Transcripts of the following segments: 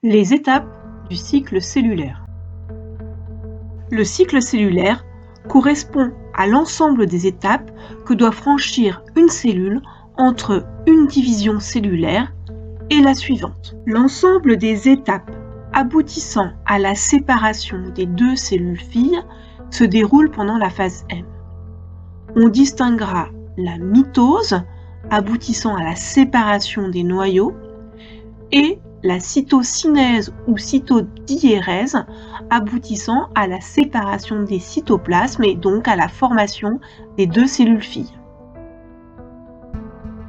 Les étapes du cycle cellulaire. Le cycle cellulaire correspond à l'ensemble des étapes que doit franchir une cellule entre une division cellulaire et la suivante. L'ensemble des étapes aboutissant à la séparation des deux cellules filles se déroule pendant la phase M. On distinguera la mitose, aboutissant à la séparation des noyaux, et la cytocinèse ou cytodiérèse, aboutissant à la séparation des cytoplasmes et donc à la formation des deux cellules filles.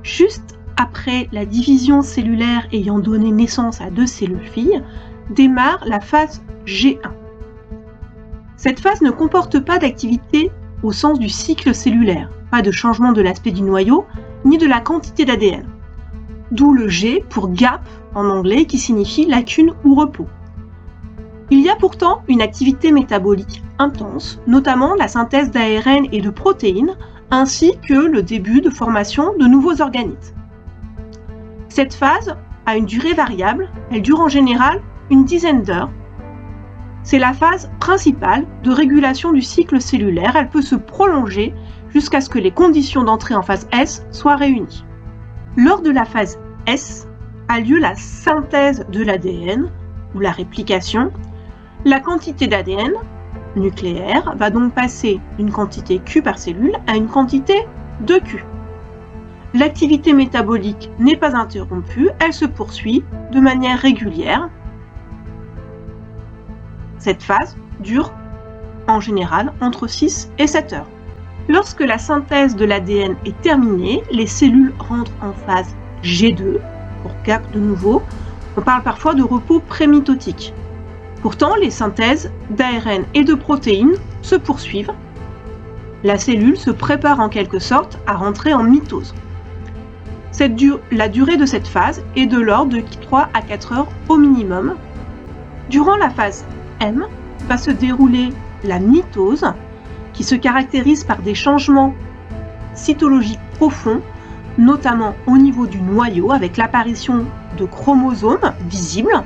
Juste après la division cellulaire ayant donné naissance à deux cellules filles, démarre la phase G1. Cette phase ne comporte pas d'activité au sens du cycle cellulaire, pas de changement de l'aspect du noyau, ni de la quantité d'ADN. D'où le G pour gap en anglais qui signifie lacune ou repos. Il y a pourtant une activité métabolique intense, notamment la synthèse d'ARN et de protéines, ainsi que le début de formation de nouveaux organites. Cette phase a une durée variable, elle dure en général une dizaine d'heures. C'est la phase principale de régulation du cycle cellulaire, elle peut se prolonger jusqu'à ce que les conditions d'entrée en phase S soient réunies. Lors de la phase S a lieu la synthèse de l'ADN ou la réplication. La quantité d'ADN nucléaire va donc passer d'une quantité Q par cellule à une quantité de Q. L'activité métabolique n'est pas interrompue, elle se poursuit de manière régulière. Cette phase dure en général entre 6 et 7 heures. Lorsque la synthèse de l'ADN est terminée, les cellules rentrent en phase G2, pour gap de nouveau. On parle parfois de repos prémitotique. Pourtant, les synthèses d'ARN et de protéines se poursuivent. La cellule se prépare en quelque sorte à rentrer en mitose. La durée de cette phase est de l'ordre de 3 à 4 heures au minimum. Durant la phase M va se dérouler la mitose, qui se caractérise par des changements cytologiques profonds, notamment au niveau du noyau, avec l'apparition de chromosomes visibles,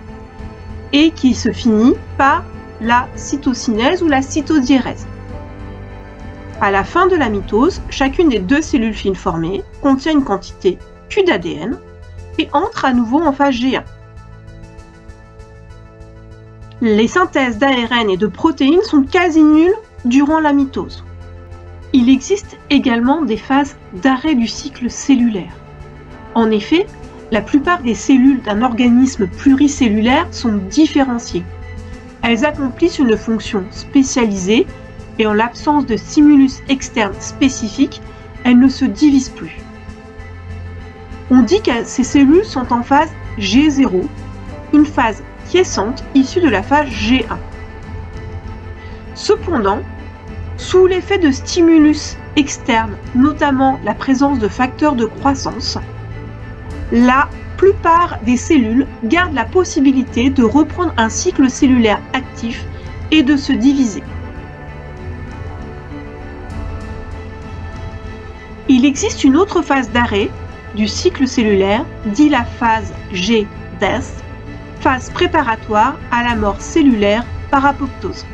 et qui se finit par la cytocinèse ou la cytodiérèse. À la fin de la mitose, chacune des deux cellules fines formées contient une quantité Q d'ADN et entre à nouveau en phase G1. Les synthèses d'ARN et de protéines sont quasi nulles durant la mitose. Il existe également des phases d'arrêt du cycle cellulaire. En effet, la plupart des cellules d'un organisme pluricellulaire sont différenciées. Elles accomplissent une fonction spécialisée et en l'absence de stimulus externe spécifique, elles ne se divisent plus. On dit que ces cellules sont en phase G0, une phase quiescente issue de la phase G1. Cependant, sous l'effet de stimulus externes, notamment la présence de facteurs de croissance, la plupart des cellules gardent la possibilité de reprendre un cycle cellulaire actif et de se diviser. Il existe une autre phase d'arrêt du cycle cellulaire, dit la phase G-death, phase préparatoire à la mort cellulaire par apoptose.